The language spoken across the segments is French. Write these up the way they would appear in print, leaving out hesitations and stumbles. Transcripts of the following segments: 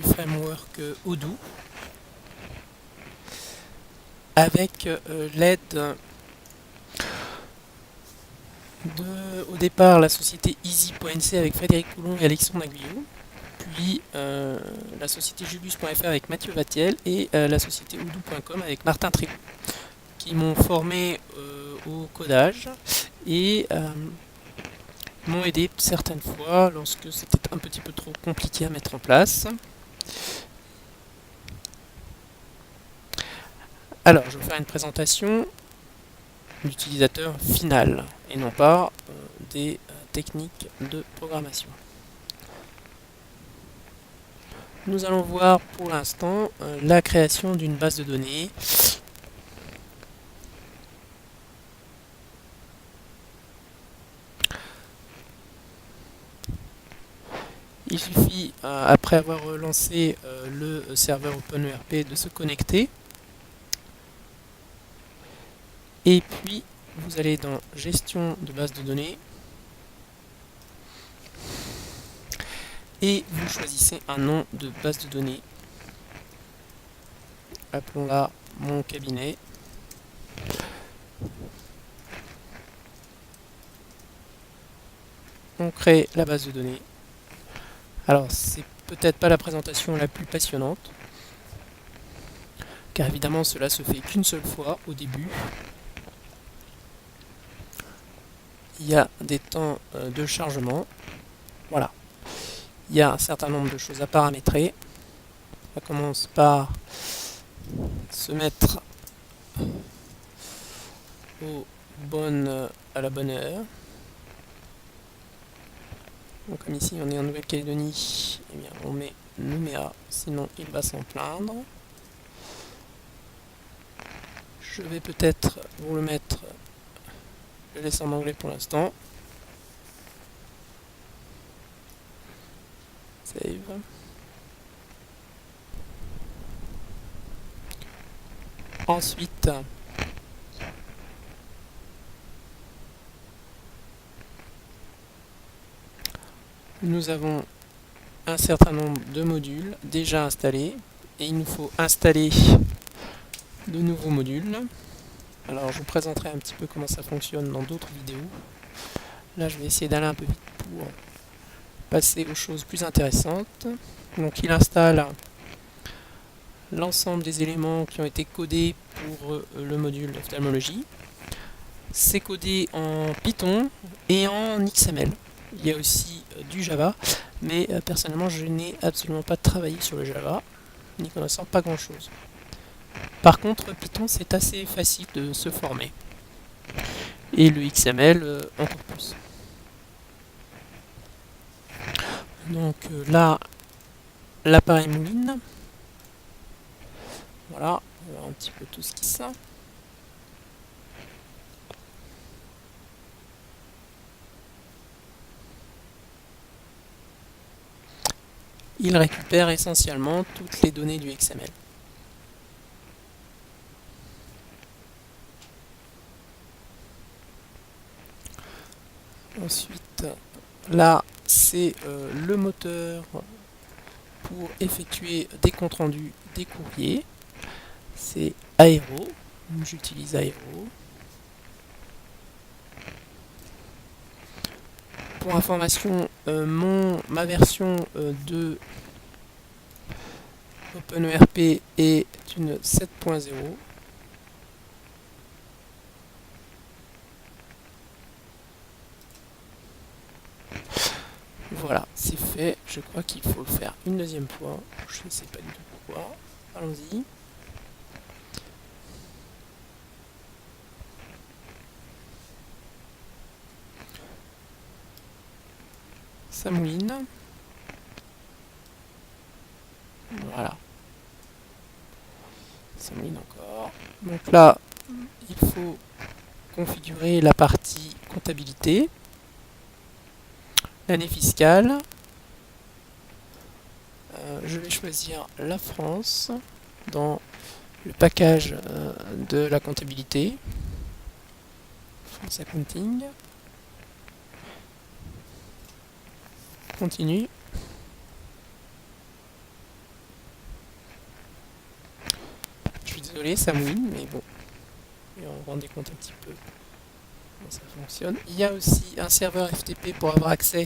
du framework Odoo avec l'aide au départ la société Easy.nc avec Frédéric Coulon et Alexandre Aguillot, puis la société Julius.fr avec Mathieu Vatiel et la société Odoo.com avec Martin Tricot, qui m'ont formé au codage et m'ont aidé certaines fois lorsque c'était un petit peu trop compliqué à mettre en place. Alors, je vais faire une présentation d'utilisateur final et non pas des techniques de programmation. Nous allons voir pour l'instant la création d'une base de données. Il suffit, après avoir lancé le serveur OpenERP, de se connecter. Et puis, vous allez dans Gestion de base de données. Et vous choisissez un nom de base de données. Appelons-la mon cabinet. On crée la base de données. Alors, c'est peut-être pas la présentation la plus passionnante, car évidemment cela se fait qu'une seule fois au début. Il y a des temps de chargement. Voilà. Il y a un certain nombre de choses à paramétrer. On commence par se mettre à la bonne heure. Donc, comme ici on est en Nouvelle-Calédonie, eh bien on met Nouméa, sinon il va s'en plaindre. Je vais peut-être vous le mettre, je laisse en anglais pour l'instant. Save. Ensuite, nous avons un certain nombre de modules déjà installés et il nous faut installer de nouveaux modules. Alors je vous présenterai un petit peu comment ça fonctionne dans d'autres vidéos. Là je vais essayer d'aller un peu vite pour passer aux choses plus intéressantes. Donc il installe l'ensemble des éléments qui ont été codés pour le module d'ophtalmologie. C'est codé en Python et en XML. Il y a aussi du Java, mais personnellement je n'ai absolument pas travaillé sur le Java, n'y connaissant pas grand chose. Par contre, Python c'est assez facile de se former. Et le XML encore plus. Donc là, l'appareil mouline. Voilà, on va voir un petit peu tout ce qui ça. Il récupère essentiellement toutes les données du XML. Ensuite, là, c'est le moteur pour effectuer des comptes rendus des courriers. C'est Aero. J'utilise Aero. Pour information, ma version de OpenERP est une 7.0. Voilà, c'est fait. Je crois qu'il faut le faire une deuxième fois. Je ne sais pas du tout pourquoi. Allons-y. Ça mouline. Voilà. Ça mouline encore. Donc là, il faut configurer la partie comptabilité, l'année fiscale. Je vais choisir la France dans le package de la comptabilité. France Accounting. Continue. Désolé, ça mouline, mais bon, et on vous rendez compte un petit peu comment ça fonctionne. Il y a aussi un serveur FTP pour avoir accès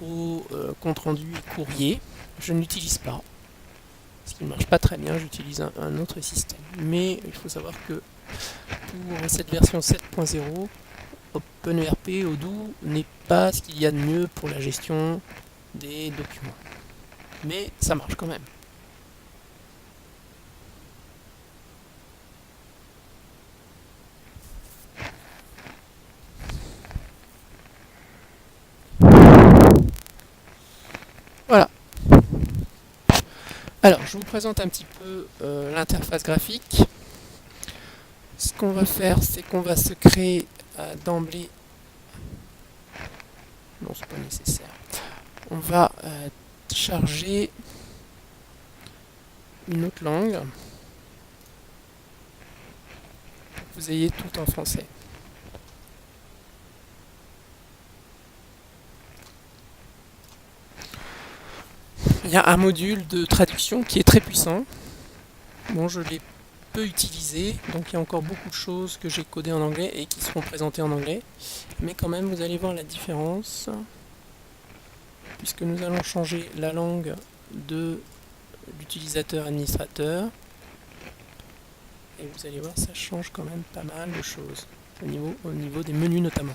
au compte rendu et courrier. Je ne l'utilise pas, parce qu'il ne marche pas très bien, j'utilise un autre système. Mais il faut savoir que pour cette version 7.0, OpenERP Odoo n'est pas ce qu'il y a de mieux pour la gestion des documents. Mais ça marche quand même. Voilà. Alors, je vous présente un petit peu l'interface graphique. Ce qu'on va faire, c'est qu'on va se créer d'emblée. Non, c'est pas nécessaire. On va charger une autre langue. Pour que vous ayez tout en français. Il y a un module de traduction qui est très puissant. Bon, je l'ai peu utilisé, donc il y a encore beaucoup de choses que j'ai codées en anglais et qui seront présentées en anglais. Mais quand même, vous allez voir la différence, puisque nous allons changer la langue de l'utilisateur administrateur. Et vous allez voir, ça change quand même pas mal de choses, au niveau des menus notamment.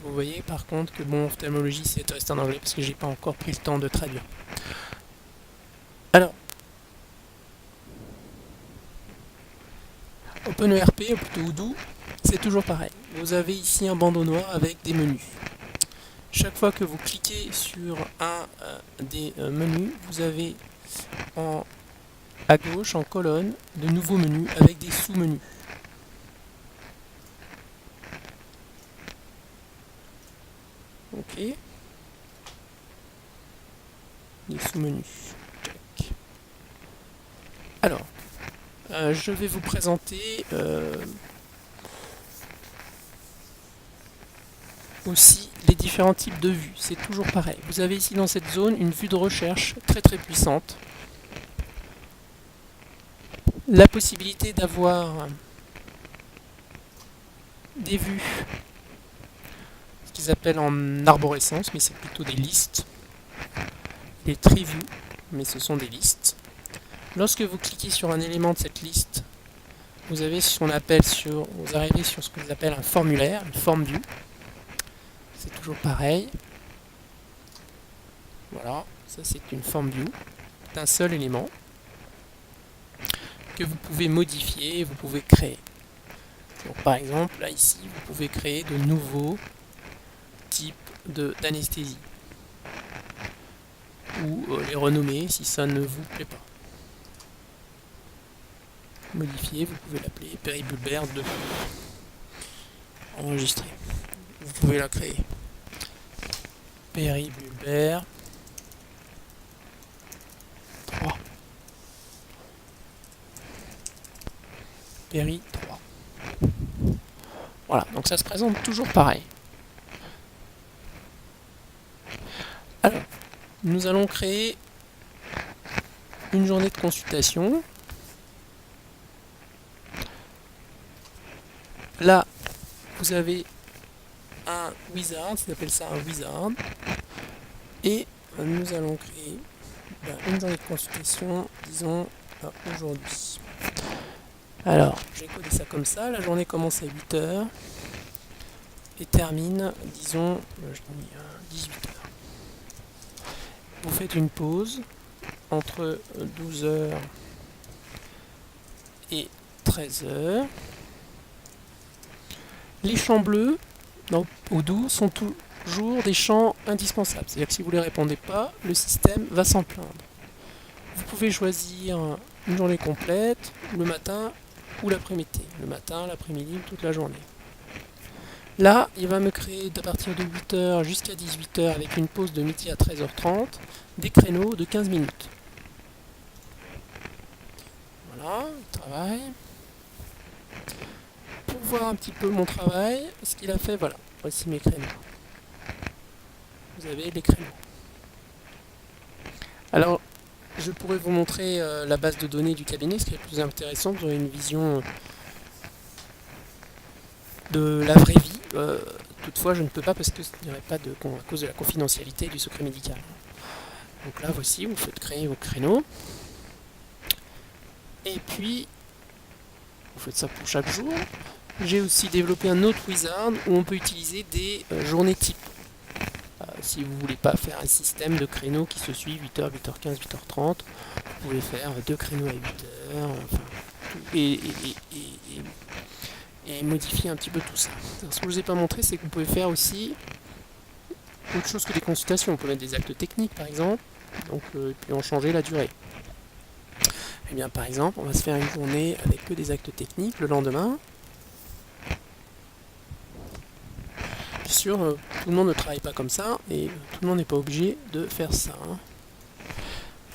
Vous voyez par contre que bon, ophtalmologie c'est resté en anglais parce que j'ai pas encore pris le temps de traduire. Alors, OpenERP, ou plutôt Odoo, c'est toujours pareil. Vous avez ici un bandeau noir avec des menus. Chaque fois que vous cliquez sur un des menus, vous avez à gauche, en colonne, de nouveaux menus avec des sous-menus. Ok. Les sous-menus. Check. Alors, je vais vous présenter aussi les différents types de vues. C'est toujours pareil. Vous avez ici dans cette zone une vue de recherche très très puissante. La possibilité d'avoir des vues, ce qu'ils appellent en arborescence, mais c'est plutôt des listes. Les tree views, mais ce sont des listes. Lorsque vous cliquez sur un élément de cette liste, vous arrivez sur ce que vous appelle un formulaire, une form view. C'est toujours pareil. Voilà, ça c'est une form view d'un seul élément que vous pouvez modifier, vous pouvez créer. Donc, par exemple, là ici, vous pouvez créer de nouveaux types d'anesthésie ou les renommer si ça ne vous plaît pas. Modifier, vous pouvez l'appeler péribulbaire 2. Enregistrer. Vous pouvez la créer. Péribulbaire 3. Péri 3. Voilà, donc ça se présente toujours pareil. Alors, nous allons créer une journée de consultation. Là, vous avez un wizard, ça s'appelle ça un wizard. Et nous allons créer une journée de consultation, disons, aujourd'hui. Alors, je vais coder ça comme ça. La journée commence à 8h et termine, disons, 18h. Vous faites une pause entre 12h et 13h. Les champs bleus dans Odoo sont toujours des champs indispensables. C'est-à-dire que si vous ne les répondez pas, le système va s'en plaindre. Vous pouvez choisir une journée complète, le matin ou l'après-midi. Le matin, l'après-midi, toute la journée. Là, il va me créer à partir de 8h jusqu'à 18h avec une pause de midi à 13h30 des créneaux de 15 minutes. Voilà, le travail. Pour voir un petit peu mon travail, ce qu'il a fait, voilà, voici mes créneaux. Vous avez les créneaux. Alors, je Je pourrais vous montrer la base de données du cabinet, ce qui est plus intéressant, vous aurez une vision de la vraie vie. Toutefois, je ne peux pas parce que il n'y aurait pas à cause de la confidentialité et du secret médical. Donc là, voici, vous faites créer vos créneaux. Et puis, vous faites ça pour chaque jour. J'ai aussi développé un autre wizard où on peut utiliser des journées types. Si vous ne voulez pas faire un système de créneaux qui se suivent 8h, 8h15, 8h30, vous pouvez faire 2 créneaux à 8h, enfin, et modifier un petit peu tout ça. Alors, ce que je ne vous ai pas montré, c'est que vous pouvez faire aussi autre chose que des consultations. On peut mettre des actes techniques par exemple, donc, et puis en changer la durée. Et bien par exemple, on va se faire une journée avec que des actes techniques le lendemain. Bien sûr, tout le monde ne travaille pas comme ça et tout le monde n'est pas obligé de faire ça.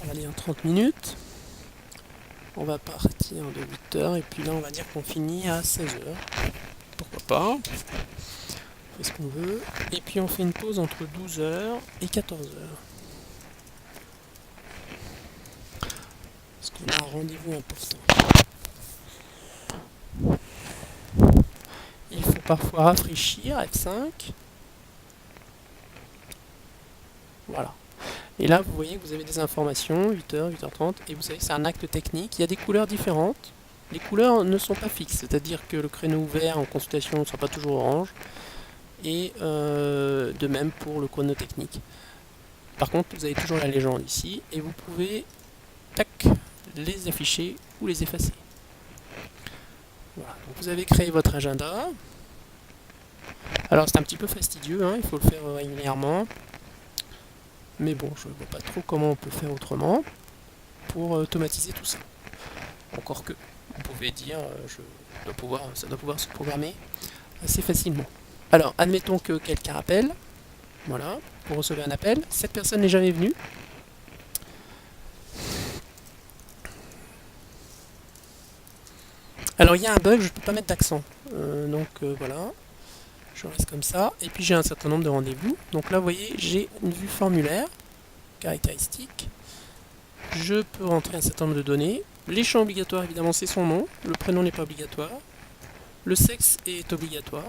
On va aller en 30 minutes. On va partir de 8h et puis là on va dire qu'on finit à 16h. Pourquoi pas. On fait ce qu'on veut. Et puis on fait une pause entre 12h et 14h. Parce qu'on a un rendez-vous important. Il faut parfois rafraîchir, F5. Voilà. Et là, vous voyez que vous avez des informations, 8h, 8h30, et vous savez que c'est un acte technique. Il y a des couleurs différentes. Les couleurs ne sont pas fixes, c'est-à-dire que le créneau ouvert en consultation ne sera pas toujours orange. Et de même pour le chrono technique. Par contre, vous avez toujours la légende ici, et vous pouvez, tac, les afficher ou les effacer. Voilà, donc vous avez créé votre agenda. Alors c'est un petit peu fastidieux, hein, il faut le faire régulièrement. Mais bon, je ne vois pas trop comment on peut faire autrement pour automatiser tout ça. Encore que, vous pouvez dire, ça doit pouvoir se programmer assez facilement. Alors, admettons que quelqu'un appelle. Voilà, vous recevez un appel. Cette personne n'est jamais venue. Alors, il y a un bug, je ne peux pas mettre d'accent. Voilà, je reste comme ça. Et puis, j'ai un certain nombre de rendez-vous. Donc là, vous voyez, j'ai une vue formulaire, caractéristique. Je peux rentrer un certain nombre de données. Les champs obligatoires, évidemment, c'est son nom. Le prénom n'est pas obligatoire. Le sexe est obligatoire.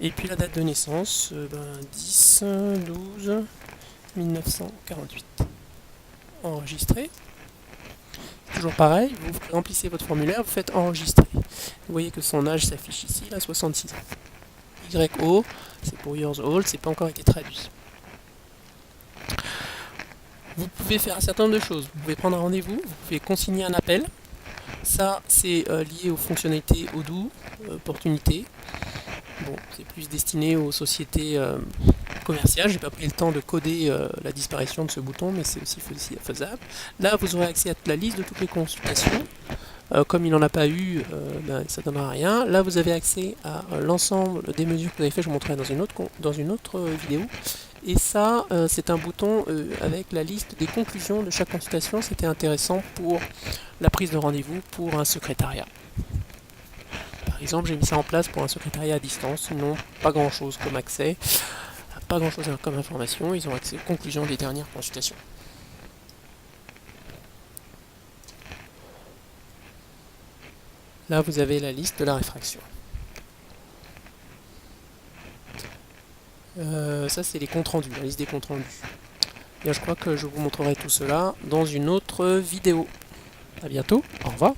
Et puis la date de naissance, 10 12 1948. Enregistré. Toujours pareil, vous remplissez votre formulaire, vous faites enregistrer. Vous voyez que son âge s'affiche ici, là, 66 ans. YO, c'est pour years old, c'est pas encore été traduit. Vous pouvez faire un certain nombre de choses. Vous pouvez prendre un rendez-vous, vous pouvez consigner un appel. Ça, c'est lié aux fonctionnalités Odoo, opportunités. Bon, c'est plus destiné aux sociétés commerciales. J'ai pas pris le temps de coder la disparition de ce bouton, mais c'est aussi faisable. Là, vous aurez accès à la liste de toutes les consultations. Comme il n'en a pas eu, ça ne donnera rien. Là, vous avez accès à l'ensemble des mesures que vous avez fait. Je vous montrerai dans une autre vidéo. Et ça, c'est un bouton avec la liste des conclusions de chaque consultation. C'était intéressant pour la prise de rendez-vous pour un secrétariat. Par exemple, j'ai mis ça en place pour un secrétariat à distance. Ils n'ont pas grand-chose comme accès, pas grand-chose comme information. Ils ont accès aux conclusions des dernières consultations. Là, vous avez la liste de la réfraction. Ça, c'est les comptes rendus, la liste des comptes rendus. Bien, je crois que je vous montrerai tout cela dans une autre vidéo. A bientôt, au revoir.